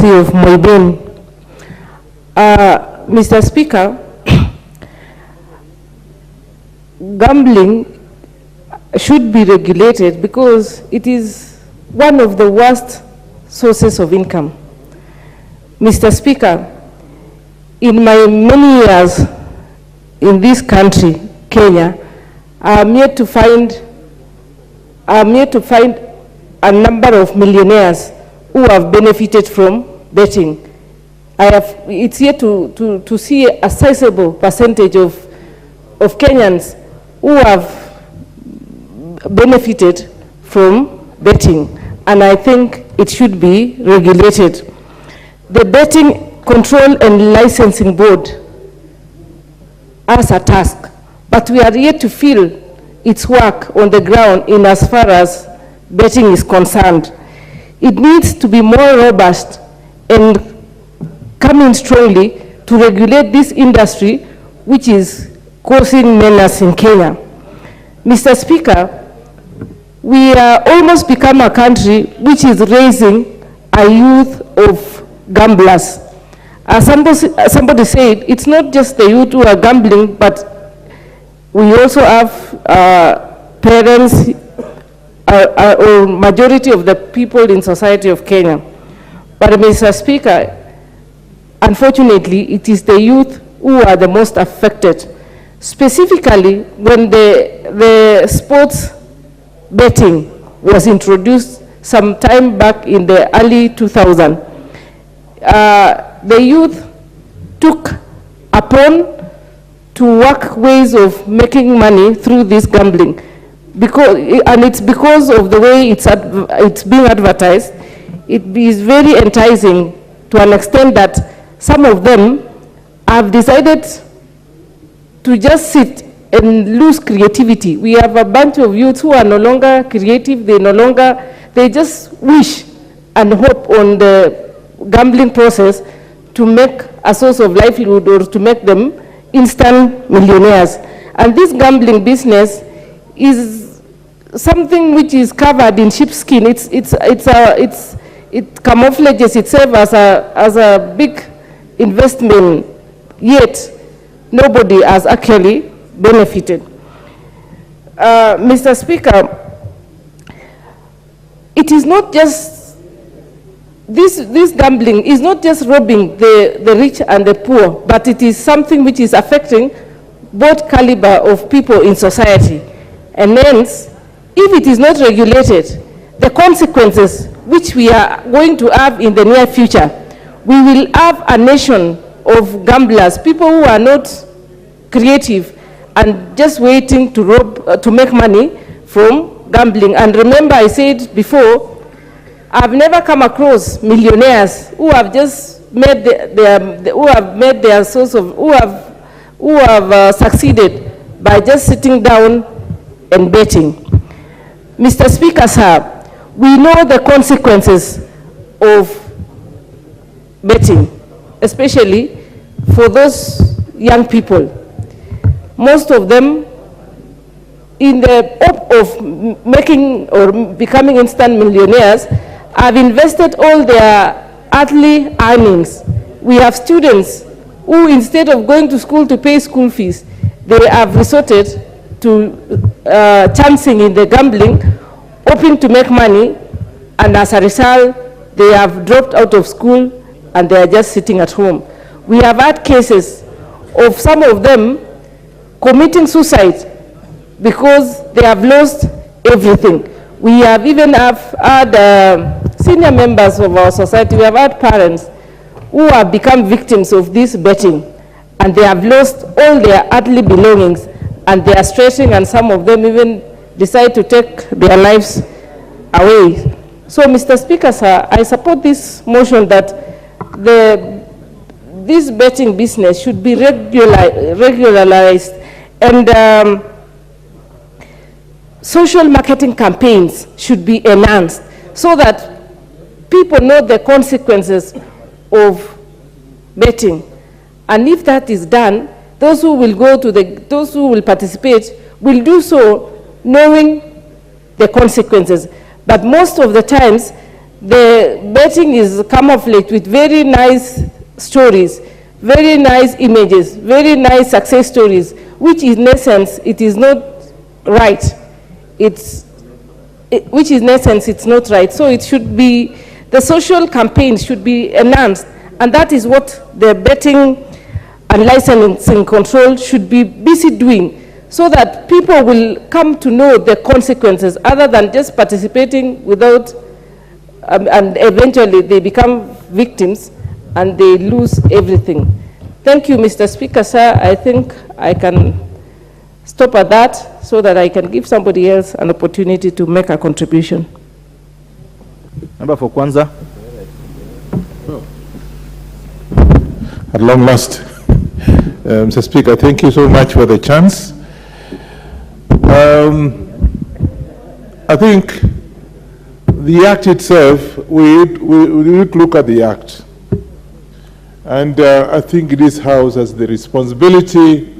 constituency of Mutembei. Mr. Speaker, gambling should be regulated because it is one of the worst sources of income. Mr. Speaker, in my many years in this country, Kenya, I'm yet to find a number of millionaires who have benefited from betting. It's yet to see a sizable percentage of Kenyans who have benefited from betting, and I think it should be regulated. The Betting Control and Licensing Board has a task, but we are yet to feel its work on the ground in as far as betting is concerned. It needs to be more robust and come in strongly to regulate this industry, which is causing menace in Kenya. Mr. Speaker, we are almost become a country which is raising a youth of gamblers. As somebody said, it's not just the youth who are gambling, but we also have parents, or majority of the people in society of Kenya. But Mr. Speaker, unfortunately, it is the youth who are the most affected. Specifically, when the sports betting was introduced some time back in the early 2000s, the youth took upon to work ways of making money through this gambling. And it's because of the way it's being advertised. It is very enticing to an extent that some of them have decided to just sit and lose creativity. We have a bunch of youths who are no longer creative. They just wish and hope on the gambling process to make a source of livelihood or to make them instant millionaires. And this gambling business is something which is covered in sheepskin. It camouflages itself as a big investment, yet nobody has actually benefited. Mr. Speaker, it is not just, this gambling is not just robbing the rich and the poor, but it is something which is affecting both caliber of people in society. And hence, if it is not regulated, the consequences which we are going to have in the near future, we will have a nation of gamblers, people who are not creative and just waiting to rob, to make money from gambling. And remember, I said before, I've never come across millionaires who have just made their source of, who have succeeded by just sitting down and betting. Mr. Speaker, sir, we know the consequences of betting, especially for those young people. Most of them, in the hope of making or becoming instant millionaires, have invested all their earthly earnings. We have students who, instead of going to school to pay school fees, they have resorted to chancing in the gambling, hoping to make money, and as a result, they have dropped out of school and they are just sitting at home. We have had cases of some of them committing suicide because they have lost everything. We have even had senior members of our society, we have had parents who have become victims of this betting, and they have lost all their earthly belongings, and they are stressing, and some of them even decide to take their lives away. So, Mr. Speaker, sir, I support this motion that this betting business should be regularized, and social marketing campaigns should be enhanced so that people know the consequences of betting. And if that is done, those who will participate will do so knowing the consequences. But most of the times, the betting is camouflaged with very nice stories, very nice images, very nice success stories, which in essence, it is not right. Which in essence, it's not right. So it should be, the social campaign should be enhanced, and that is what the betting and licensing control should be busy doing, so that people will come to know the consequences other than just participating without, and eventually they become victims and they lose everything. Thank you, Mr. Speaker, sir. I think I can stop at that so that I can give somebody else an opportunity to make a contribution. Member for Kwanza. At long last, Mr. Speaker, thank you so much for the chance. I think the Act itself, we need to look at the Act. And I think this House has the responsibility